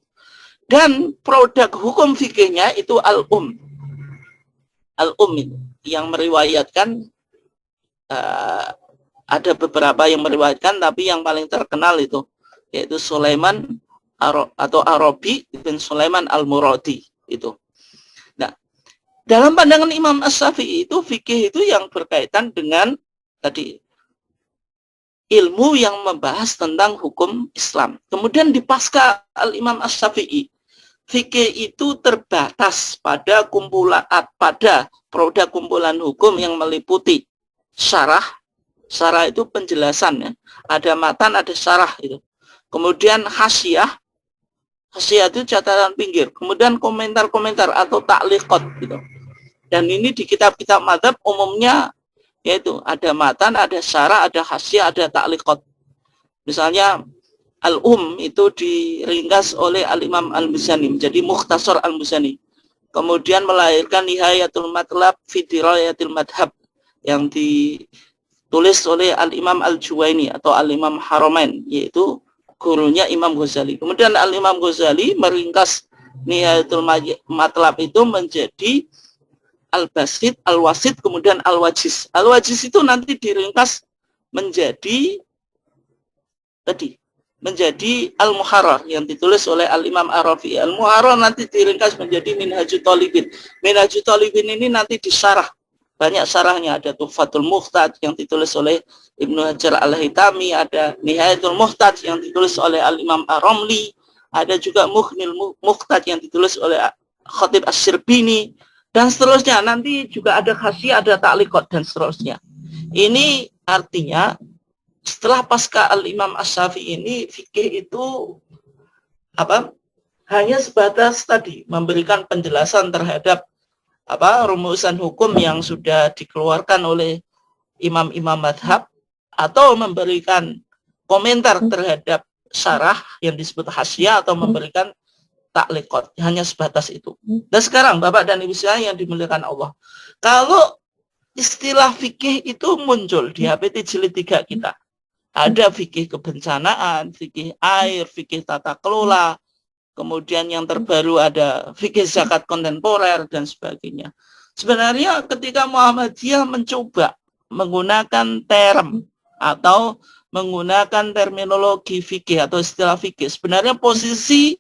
Dan produk hukum fikihnya itu Al-Um. Al-Um itu yang meriwayatkan, ada beberapa yang meriwayatkan, tapi yang paling terkenal itu yaitu Sulaiman atau Arabi bin Sulaiman Al-Muradi itu. Nah, dalam pandangan Imam Asy-Syafi'i itu fikih itu yang berkaitan dengan tadi ilmu yang membahas tentang hukum Islam. Kemudian di pasca Al-Imam Asy-Syafi'i, fikih itu terbatas pada produk kumpulan hukum yang meliputi syarah. Syarah itu penjelasan ya. Ada matan, ada syarah itu. Kemudian hasyiah. Hasyiah itu catatan pinggir. Kemudian komentar-komentar atau ta'liqat gitu. Dan ini di kitab-kitab madzhab umumnya yaitu ada matan, ada syarah, ada hasyiah, ada ta'liqat. Misalnya itu diringkas oleh Al-Imam Al-Muzani menjadi Mukhtasar Al-Muzani. Kemudian melahirkan Nihayatul Matlab fi Dirayatil Madhab yang ditulis oleh Al-Imam Al-Juwaini atau Al-Imam Haramain, yaitu gurunya Imam Ghazali. Kemudian Al-Imam Ghazali meringkas Nihayatul Matlab itu menjadi Al-Basit, Al-Wasit, kemudian Al-Wajiz. Al-Wajiz itu nanti diringkas menjadi Al-Muharrar yang ditulis oleh Al-Imam Ar-Rafi'i. Al-Muharrar nanti diringkas menjadi Minhajut Thalibin. Minhajut Thalibin ini nanti disyarah. Banyak syarahnya, ada Tuhfatul Muhtad yang ditulis oleh Ibnu Hajar Al-Haytami, ada Nihayatul Muhtad yang ditulis oleh Al-Imam Ar-Ramli, ada juga Mughnil Muhtad yang ditulis oleh Khatib Asy-Syirbini, dan seterusnya. Nanti juga ada hasyiah, ada ta'liqat, dan seterusnya. Ini artinya setelah pasca Al-Imam Asy-Syafi'i ini fikih itu apa hanya sebatas tadi memberikan penjelasan terhadap rumusan hukum yang sudah dikeluarkan oleh imam-imam madhab, atau memberikan komentar terhadap syarah yang disebut hasyiah, atau memberikan takliqat, hanya sebatas itu. Dan sekarang Bapak dan Ibu sekalian yang dimuliakan Allah, kalau istilah fikih itu muncul di HPT jilid 3 kita, ada fikih kebencanaan, fikih air, fikih tata kelola, kemudian yang terbaru ada fikih zakat kontemporer dan sebagainya. Sebenarnya ketika Muhammadiyah mencoba menggunakan term atau menggunakan terminologi fikih atau istilah fikih, sebenarnya posisi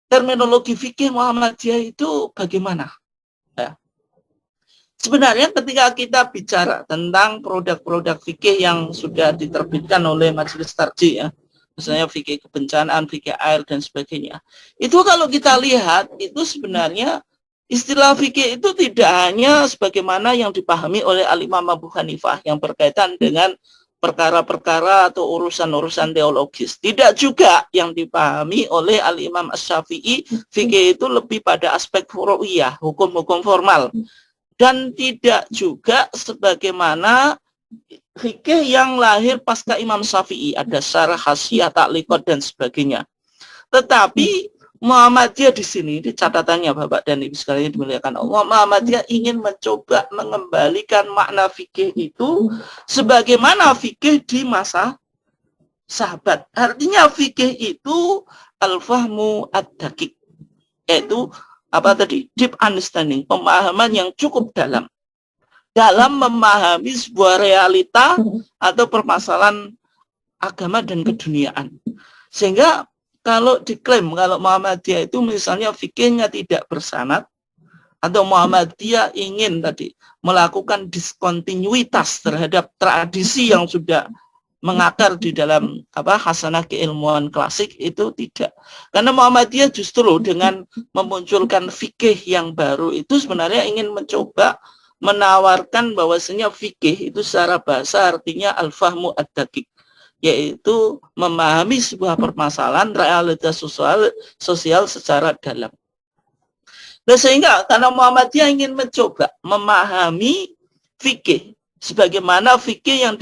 terminologi fikih Muhammadiyah itu bagaimana? Ya. Sebenarnya ketika kita bicara tentang produk-produk fikih yang sudah diterbitkan oleh Majelis Tarjih, ya, misalnya fikih kebencanaan, fikih air dan sebagainya, itu kalau kita lihat itu sebenarnya istilah fikih itu tidak hanya sebagaimana yang dipahami oleh Al-Imam Abu Hanifah yang berkaitan dengan perkara-perkara atau urusan-urusan teologis. Tidak juga yang dipahami oleh Al-Imam Asy-Syafi'i, fikih itu lebih pada aspek furu'iyah, hukum-hukum formal. Dan tidak juga sebagaimana fikih yang lahir pasca Imam Syafi'i, ada syarah, hasyiah, takliqat dan sebagainya. Tetapi Muhammadiyah di sini, di catatannya Bapak dan Ibu sekalian dimuliakan Allah, Muhammadiyah ingin mencoba mengembalikan makna fikih itu sebagaimana fikih di masa sahabat. Artinya fikih itu al-fahmu ad-daqiq, yaitu deep understanding, pemahaman yang cukup dalam memahami sebuah realita atau permasalahan agama dan keduniaan. Sehingga kalau diklaim kalau Muhammadiyah itu misalnya fikihnya tidak bersanad, atau Muhammadiyah ingin melakukan diskontinuitas terhadap tradisi yang sudah mengakar di dalam hasanah keilmuan klasik, itu tidak. Karena Muhammadiyah justru dengan memunculkan fikih yang baru itu sebenarnya ingin mencoba menawarkan bahwasanya fikih itu secara bahasa artinya al-fahmu ad-daqiq, yaitu memahami sebuah permasalahan realitas sosial secara dalam. Dan sehingga karena Muhammadiyah ingin mencoba memahami fikih sebagaimana fikih yang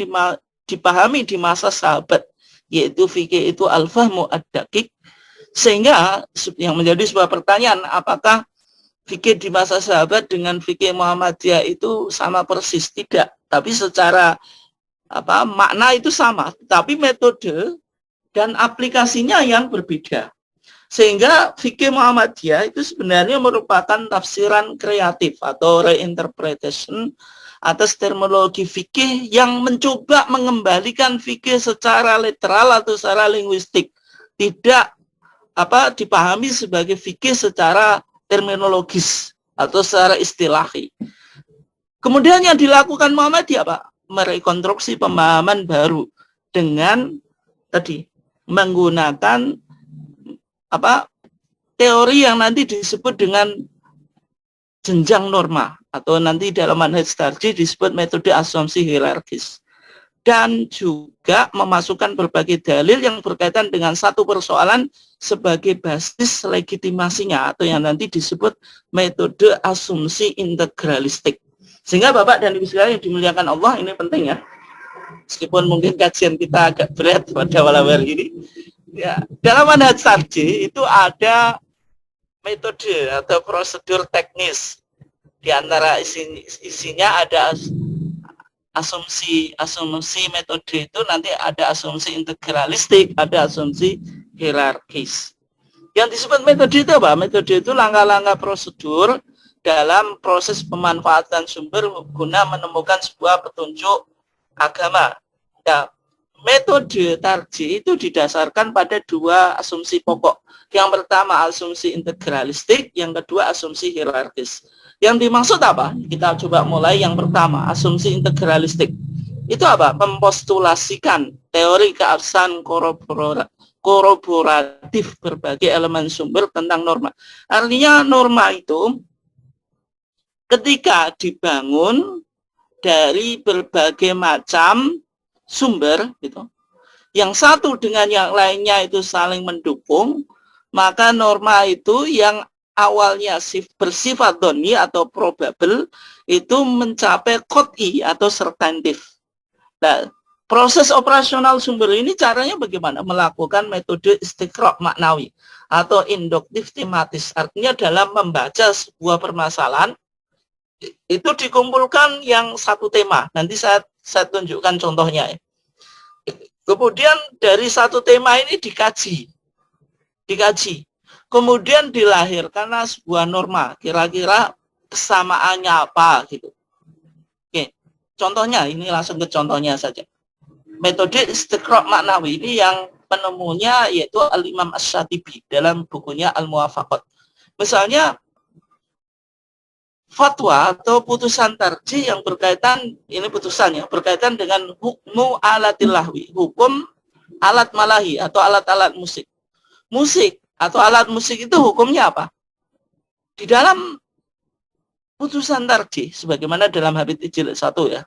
dipahami di masa sahabat, yaitu fikih itu al-fahmu ad-daqiq, sehingga yang menjadi sebuah pertanyaan, apakah fikih di masa sahabat dengan fikih Muhammadiyah itu sama persis? Tidak, tapi secara makna itu sama, tapi metode dan aplikasinya yang berbeda. Sehingga fikih Muhammadiyah itu sebenarnya merupakan tafsiran kreatif atau reinterpretation atas terminologi fikih yang mencoba mengembalikan fikih secara literal atau secara linguistik, tidak dipahami sebagai fikih secara terminologis atau secara istilahi. Kemudian yang dilakukan Muhammadiyah merekonstruksi pemahaman baru dengan menggunakan teori yang nanti disebut dengan jenjang norma, atau nanti dalam manhaj tarjih disebut metode asumsi hierarkis, dan juga memasukkan berbagai dalil yang berkaitan dengan satu persoalan sebagai basis legitimasinya, atau yang nanti disebut metode asumsi integralistik. Sehingga Bapak dan Ibu sekalian yang dimuliakan Allah, ini penting ya, meskipun mungkin kajian kita agak berat pada malam hari ini ya, dalam manhaj tarjih itu ada metode atau prosedur teknis. Di antara isinya ada asumsi metode itu nanti ada asumsi integralistik, ada asumsi hierarkis. Yang disebut metode itu apa? Metode itu langkah-langkah prosedur dalam proses pemanfaatan sumber guna menemukan sebuah petunjuk agama. Nah, metode tarjih itu didasarkan pada dua asumsi pokok. Yang pertama asumsi integralistik, yang kedua asumsi hierarkis. Yang dimaksud apa? Kita coba mulai yang pertama, asumsi integralistik. Itu apa? Mempostulasikan teori keabsahan koroboratif berbagai elemen sumber tentang norma. Artinya norma itu ketika dibangun dari berbagai macam sumber gitu, yang satu dengan yang lainnya itu saling mendukung, maka norma itu yang awalnya bersifat doni atau probable itu mencapai qot'i atau substantif. Nah, proses operasional sumber ini caranya bagaimana? Melakukan metode istiqra' maknawi atau induktif tematis. Artinya dalam membaca sebuah permasalahan itu dikumpulkan yang satu tema. Nanti saya tunjukkan contohnya ya. Kemudian dari satu tema ini dikaji. Kemudian dilahirkanlah sebuah norma. Kira-kira kesamaannya apa gitu. Oke. Contohnya, ini langsung ke contohnya saja. Metode istiqra' maknawi ini yang penemunya yaitu Al-Imam Asy-Syatibi dalam bukunya Al-Muwafaqat. Misalnya fatwa atau putusan tarjih yang berkaitan, ini putusannya berkaitan dengan hukmu alatil lahwi, hukum alat malahi atau alat-alat musik. Musik atau alat musik itu hukumnya apa? Di dalam putusan tarjih, sebagaimana dalam Habib Jilid 1 ya.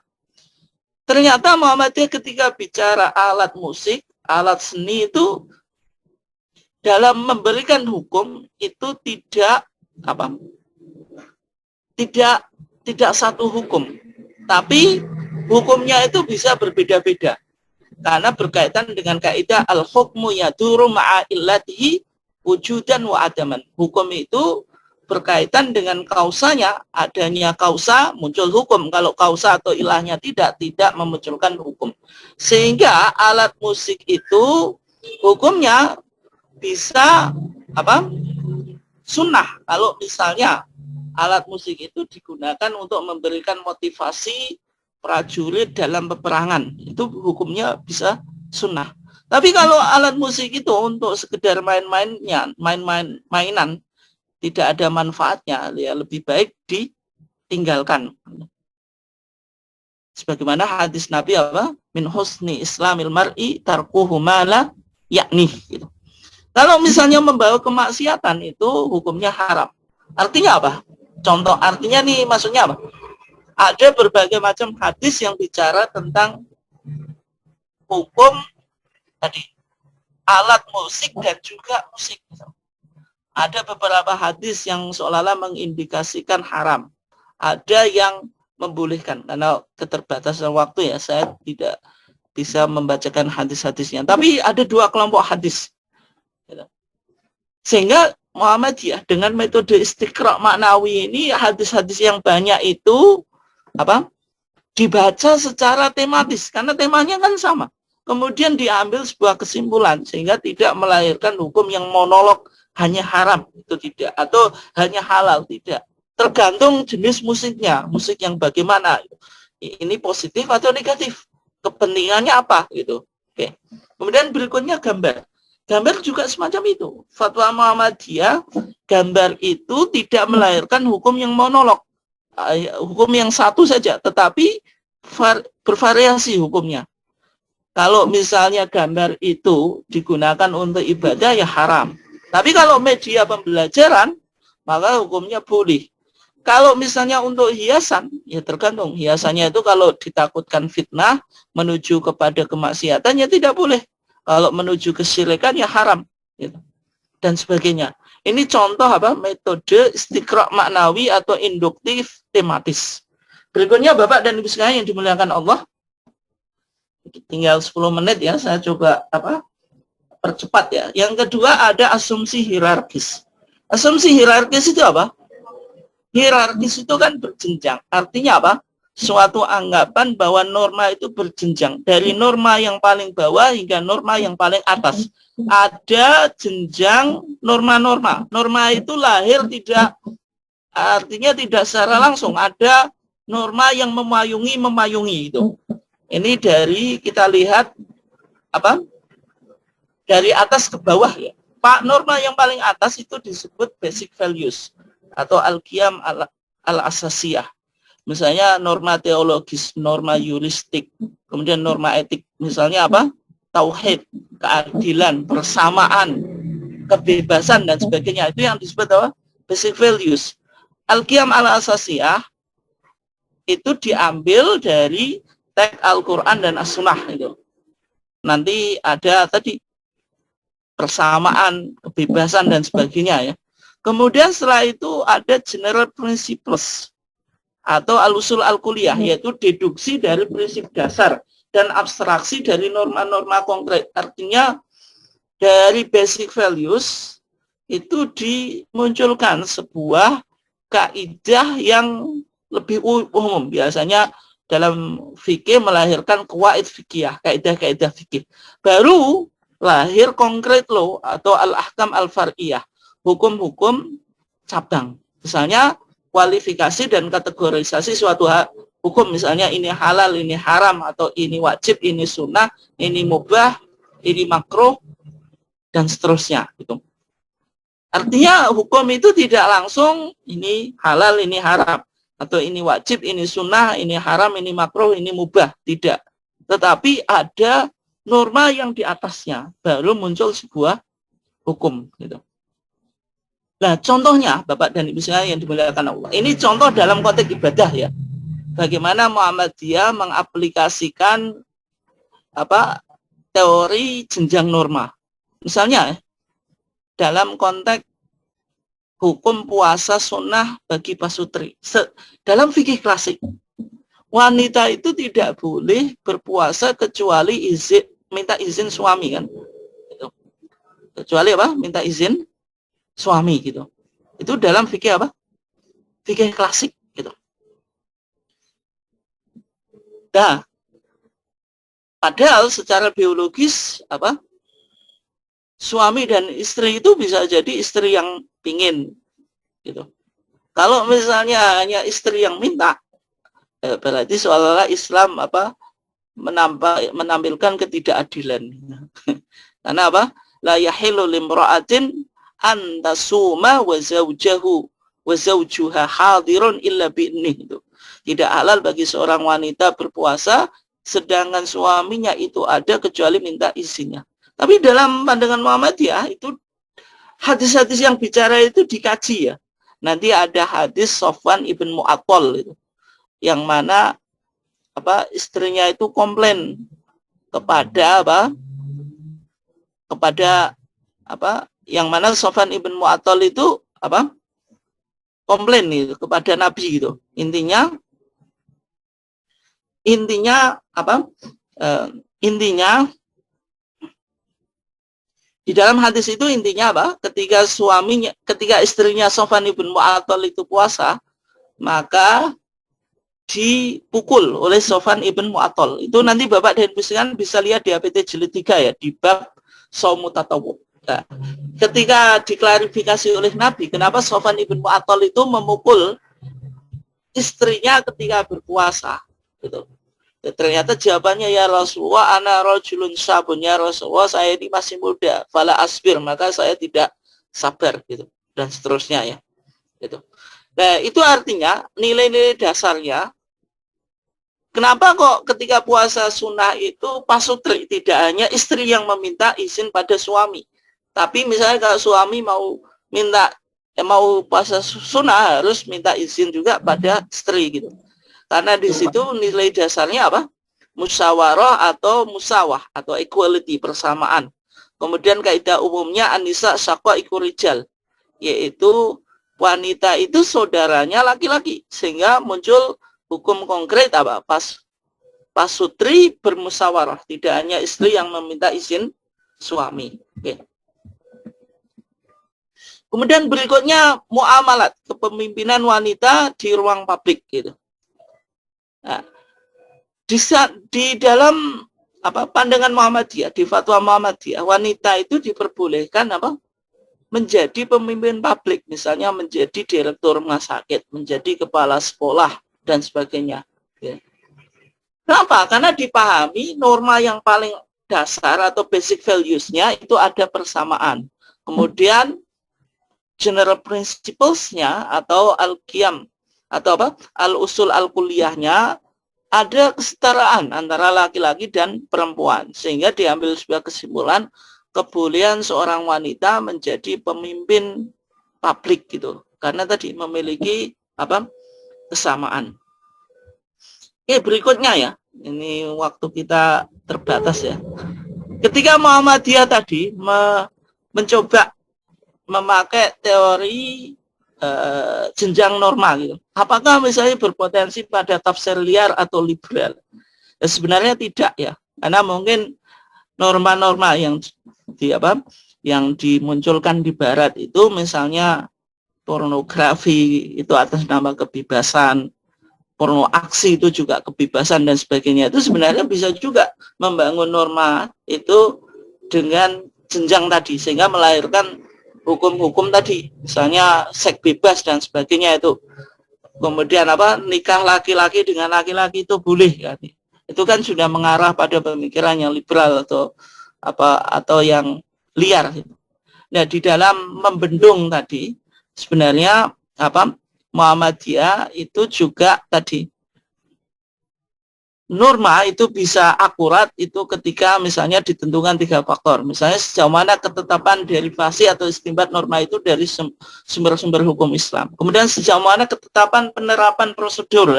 Ternyata Muhammadiyah ketika bicara alat musik, alat seni itu dalam memberikan hukum itu tidak apa? Tidak satu hukum, tapi hukumnya itu bisa berbeda-beda karena berkaitan dengan kaidah al-hukmu yaduru ma'a illatihi wujudan wa adaman. Hukum itu berkaitan dengan kausanya, adanya kausa muncul hukum, kalau kausa atau ilahnya tidak memunculkan hukum. Sehingga alat musik itu hukumnya bisa apa? Sunnah. Kalau misalnya alat musik itu digunakan untuk memberikan motivasi prajurit dalam peperangan, itu hukumnya bisa sunnah. Tapi kalau alat musik itu untuk sekedar mainan, tidak ada manfaatnya, ya lebih baik ditinggalkan. Sebagaimana hadis Nabi apa? Min husni islamil mar'i tarkuhu ma la yakni. Gitu. Kalau misalnya membawa kemaksiatan itu hukumnya haram. Artinya apa? Contoh artinya nih maksudnya apa? Ada berbagai macam hadis yang bicara tentang hukum tadi alat musik dan juga musik. Ada beberapa hadis yang seolah-olah mengindikasikan haram. Ada yang membolehkan. Karena keterbatasan waktu ya, saya tidak bisa membacakan hadis-hadisnya. Tapi ada dua kelompok hadis. Sehingga Muhammadiyah dengan metode istiqra' maknawi ini, hadis-hadis yang banyak itu apa? Dibaca secara tematis karena temanya kan sama. Kemudian diambil sebuah kesimpulan sehingga tidak melahirkan hukum yang monolog hanya haram itu tidak, atau hanya halal tidak. Tergantung jenis musiknya, musik yang bagaimana. Ini positif atau negatif. Kepentingannya apa gitu. Oke. Kemudian berikutnya gambar. Gambar juga semacam itu. Fatwa Muhammadiyah, gambar itu tidak melahirkan hukum yang monolog. Hukum yang satu saja, tetapi bervariasi hukumnya. Kalau misalnya gambar itu digunakan untuk ibadah, ya haram. Tapi kalau media pembelajaran, maka hukumnya boleh. Kalau misalnya untuk hiasan, ya tergantung. Hiasannya itu kalau ditakutkan fitnah, menuju kepada kemaksiatan, ya tidak boleh. Kalau menuju kesyirikan ya haram gitu. Dan sebagainya. Ini contoh apa? Metode istiqra' maknawi atau induktif tematis. Berikutnya Bapak dan Ibu sekalian yang dimuliakan Allah. Tinggal 10 menit ya, saya coba apa? Percepat ya. Yang kedua ada asumsi hierarkis. Asumsi hierarkis itu apa? Hierarkis itu kan berjenjang. Artinya apa? Suatu anggapan bahwa norma itu berjenjang dari norma yang paling bawah hingga norma yang paling atas. Ada jenjang norma-norma. Norma itu lahir tidak, artinya tidak secara langsung. Ada norma yang memayungi itu. Ini dari kita lihat apa? Dari atas ke bawah ya. Pak, norma yang paling atas itu disebut basic values atau al-qiyam al-asasiyah. Misalnya norma teologis, norma yuristik, kemudian norma etik. Misalnya apa? Tauhid, keadilan, persamaan, kebebasan, dan sebagainya. Itu yang disebut apa? Basic values. Al-qiyam al-asasiyah itu diambil dari teks Al-Quran dan As-Sunnah. Itu. nanti ada tadi persamaan, kebebasan dan sebagainya ya. Kemudian setelah itu ada general principles atau al-usul al-kuliah, yaitu deduksi dari prinsip dasar dan abstraksi dari norma-norma konkret. Artinya dari basic values itu dimunculkan sebuah kaidah yang lebih umum. Biasanya dalam fikih melahirkan qawaid fikih, kaidah-kaidah fikih. Baru lahir konkret law atau al-ahkam al-far'iyah, hukum-hukum cabang. Misalnya kualifikasi dan kategorisasi suatu hukum, misalnya ini halal, ini haram, atau ini wajib, ini sunnah, ini mubah, ini makruh, dan seterusnya. Gitu. Artinya hukum itu tidak langsung ini halal, ini haram, atau ini wajib, ini sunnah, ini haram, ini makruh, ini mubah. Tidak. Tetapi ada norma yang di atasnya, baru muncul sebuah hukum. Gitu. Nah, contohnya, Bapak dan Ibu sekalian yang dimuliakan Allah, ini contoh dalam konteks ibadah ya. Bagaimana Muhammadiyah mengaplikasikan teori jenjang norma. Misalnya, dalam konteks hukum puasa sunnah bagi pasutri. Dalam fikih klasik, wanita itu tidak boleh berpuasa kecuali minta izin suami kan. Kecuali minta izin suami gitu. Itu dalam fikih fikih klasik gitu. Nah, padahal secara biologis suami dan istri itu bisa jadi istri yang pingin gitu. Kalau misalnya hanya istri yang minta, berarti seolah-olah Islam menampilkan ketidakadilan. Karena la yahilu limra'atin antasuma wa zawjuha hadirun illa bi'nih itu. Tidak halal bagi seorang wanita berpuasa sedangkan suaminya itu ada kecuali minta izinnya. Tapi dalam pandangan Muhammadiyah itu hadis-hadis yang bicara itu dikaji ya. Nanti ada hadis Sofwan ibn Mu'attal itu, yang mana istrinya itu komplain kepada yang mana Sofwan ibn Mu'attal itu komplain itu kepada Nabi gitu. Intinya di dalam hadis itu intinya ketika istrinya Sofwan ibn Mu'attal itu puasa, maka dipukul oleh Sofwan ibn Mu'attal. Itu nanti Bapak dan Ibu sekalian bisa lihat di APT jilid 3 ya, di bab Shaumu Tatawwu. Nah, ketika diklarifikasi oleh Nabi, kenapa Sofwan ibn Mu'attal itu memukul istrinya ketika berpuasa, gitu. Ternyata jawabannya, ya Rasulullah, ana rajulun syabun, ya Rasulullah, saya ini masih muda, fala asbir, maka saya tidak sabar, gitu, dan seterusnya ya, gitu. Nah, itu artinya nilai-nilai dasarnya. Kenapa kok ketika puasa sunnah itu pasutri, tidak hanya istri yang meminta izin pada suami, tapi misalnya kalau suami mau puasa sunnah harus minta izin juga pada istri gitu. Karena di situ nilai dasarnya musyawarah atau musawah atau equality, persamaan. Kemudian kaidah umumnya anisa syaqqa iku rijal, yaitu wanita itu saudaranya laki-laki, sehingga muncul hukum konkret pasutri bermusyawarah, tidak hanya istri yang meminta izin suami. Oke. Kemudian berikutnya muamalat, kepemimpinan wanita di ruang publik gitu. Nah, di dalam pandangan Muhammadiyah, di fatwa Muhammadiyah, wanita itu diperbolehkan menjadi pemimpin publik, misalnya menjadi direktur rumah sakit, menjadi kepala sekolah dan sebagainya. Kenapa? Karena dipahami norma yang paling dasar atau basic values-nya itu ada persamaan. Kemudian general principles-nya atau al-qiyam atau al-usul al-kuliahnya ada kesetaraan antara laki-laki dan perempuan, sehingga diambil sebuah kesimpulan kebolehan seorang wanita menjadi pemimpin publik gitu, karena tadi memiliki kesamaan. Oke, berikutnya ya, ini waktu kita terbatas ya. Ketika Muhammadiyah tadi mencoba memakai teori jenjang norma gitu, apakah misalnya berpotensi pada tafsir liar atau liberal? Ya, sebenarnya tidak ya, karena mungkin norma-norma yang dimunculkan di Barat itu misalnya pornografi itu atas nama kebebasan, porno aksi itu juga kebebasan dan sebagainya, itu sebenarnya bisa juga membangun norma itu dengan jenjang tadi sehingga melahirkan hukum-hukum tadi, misalnya seks bebas dan sebagainya itu. Kemudian nikah laki-laki dengan laki-laki itu boleh kan. Itu kan sudah mengarah pada pemikiran yang liberal atau yang liar. Nah, di dalam membendung tadi sebenarnya Muhammadiyah itu juga tadi norma itu bisa akurat itu ketika misalnya ditentukan 3 faktor. Misalnya sejauh mana ketetapan derivasi atau istinbat norma itu dari sumber-sumber hukum Islam. Kemudian sejauh mana ketetapan penerapan prosedur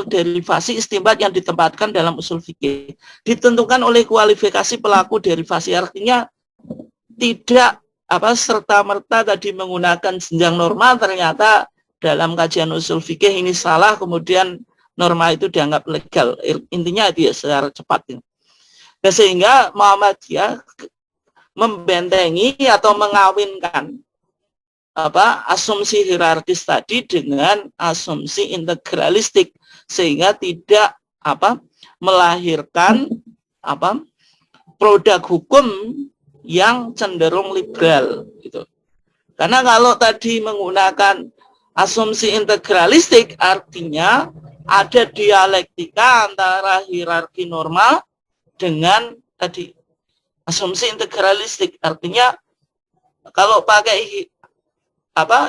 derivasi istinbat yang ditempatkan dalam usul fikih ditentukan oleh kualifikasi pelaku derivasi. Artinya tidak serta-merta tadi menggunakan jenjang norma, ternyata dalam kajian usul fikih ini salah, kemudian norma itu dianggap legal. Intinya dia secara cepat. Dan sehingga Muhammadiyah membentengi atau mengawinkan asumsi hierarkis tadi dengan asumsi integralistik, sehingga tidak melahirkan produk hukum yang cenderung liberal gitu. Karena kalau tadi menggunakan asumsi integralistik, artinya ada dialektika antara hierarki norma dengan tadi asumsi integralistik. Artinya kalau pakai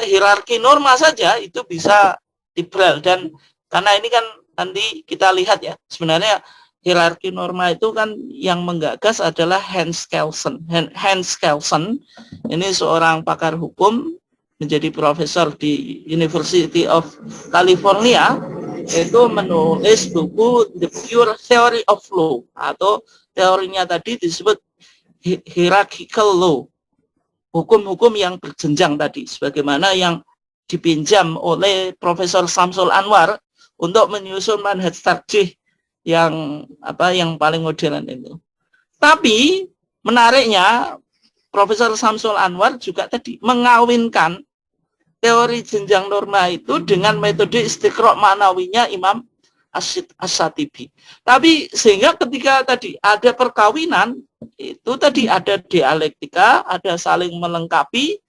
hierarki norma saja itu bisa liberal, dan karena ini kan nanti kita lihat ya, sebenarnya hierarki norma itu kan yang menggagas adalah Hans Kelsen. Hans Kelsen ini seorang pakar hukum, menjadi profesor di University of California, itu menulis buku The Pure Theory of Law, atau teorinya tadi disebut hierarchical law, hukum-hukum yang berjenjang tadi, sebagaimana yang dipinjam oleh Profesor Samsul Anwar untuk menyusun manhaj tarjih yang paling modern itu. Tapi menariknya Profesor Samsul Anwar juga tadi mengawinkan teori jenjang norma itu dengan metode istiqra' ma'nawinya Imam Asy-Syatibi. Tapi sehingga ketika tadi ada perkawinan, itu tadi ada dialektika, ada saling melengkapi,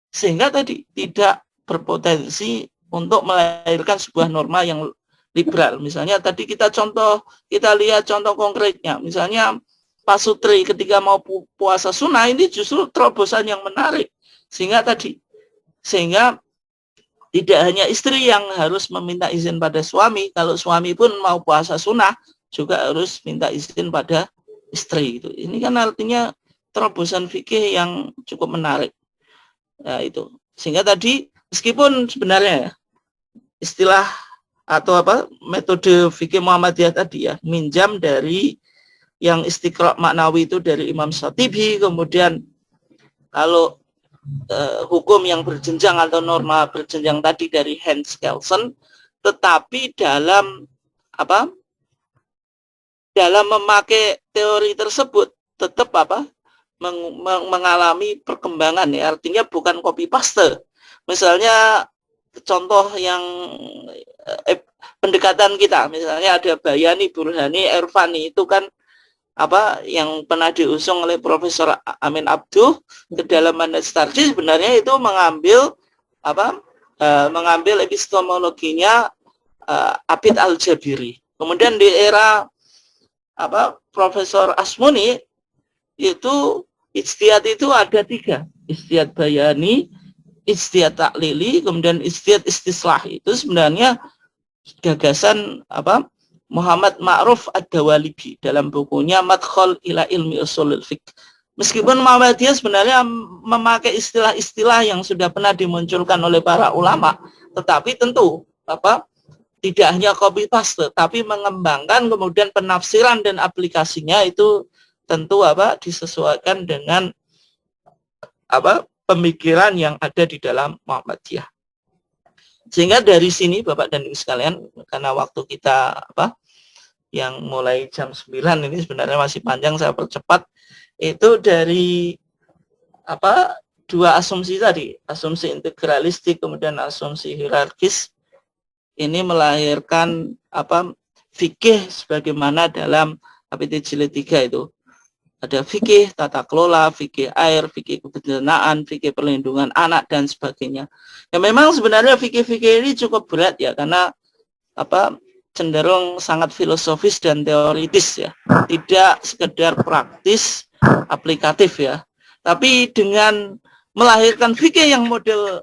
sehingga tadi tidak berpotensi untuk melahirkan sebuah norma yang liberal. Misalnya tadi kita lihat contoh konkretnya, misalnya Pak Sutri ketika mau puasa sunnah, ini justru terobosan yang menarik, sehingga tidak hanya istri yang harus meminta izin pada suami, kalau suami pun mau puasa sunnah juga harus minta izin pada istri. Gitu. Ini kan artinya terobosan fikih yang cukup menarik. Nah, itu. Sehingga tadi meskipun sebenarnya istilah atau metode fikih Muhammadiyah tadi ya minjam dari yang istiqra' maknawi itu dari Imam Syatibi, kemudian kalau hukum yang berjenjang atau norma berjenjang tadi dari Hans Kelsen, tetapi dalam memakai teori tersebut tetap mengalami perkembangan ya, artinya bukan copy paste. Misalnya contoh yang pendekatan kita, misalnya ada Bayani, Burhani, Ervani, itu kan yang pernah diusung oleh Profesor Amin Abduh ke dalam manhaj tarjih, sebenarnya itu mengambil epistemologinya Abid Al-Jabiri. Kemudian di era Profesor Asmuni itu ijtihad itu ada 3, ijtihad Bayani, ijtihad Taklili, kemudian ijtihad Istislah. Itu sebenarnya gagasan Muhammad Ma'ruf Ad-Dawalibi dalam bukunya Madkhal ila Ilmi Ushulul Fiqh. Meskipun Muhammadiyah sebenarnya memakai istilah-istilah yang sudah pernah dimunculkan oleh para ulama, tetapi tentu tidak hanya copy paste, tapi mengembangkan kemudian penafsiran dan aplikasinya itu tentu disesuaikan dengan pemikiran yang ada di dalam Muhammadiyah. Sehingga dari sini Bapak dan Ibu sekalian, karena waktu kita yang mulai jam 9 ini sebenarnya masih panjang, saya percepat. Itu dari dua asumsi tadi, asumsi integralistik kemudian asumsi hierarkis, ini melahirkan fikih sebagaimana dalam HPT Jilid 3 itu. Ada fikih tata kelola, fikih air, fikih kebencanaan, fikih perlindungan anak dan sebagainya. Ya memang sebenarnya fikih-fikih ini cukup berat ya, karena cenderung sangat filosofis dan teoritis ya, tidak sekedar praktis aplikatif ya. Tapi dengan melahirkan fikih yang model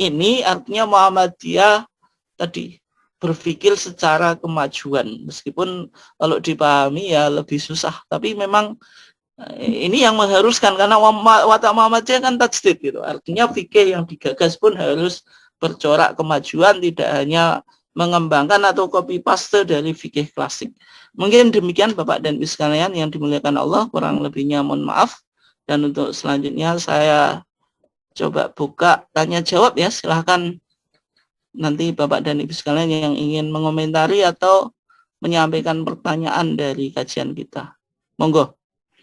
ini, artinya Muhammadiyah tadi berpikir secara kemajuan, meskipun kalau dipahami ya lebih susah, tapi memang ini yang mengharuskan, karena watak Muhammadiyah kan tajdid gitu, artinya fikih yang digagas pun harus bercorak kemajuan, tidak hanya mengembangkan atau copy paste dari fikih klasik. Mungkin demikian Bapak dan Ibu sekalian yang dimuliakan Allah, kurang lebihnya mohon maaf. Dan untuk selanjutnya saya coba buka tanya jawab ya, silahkan nanti Bapak dan Ibu sekalian yang ingin mengomentari atau menyampaikan pertanyaan dari kajian kita. Monggo.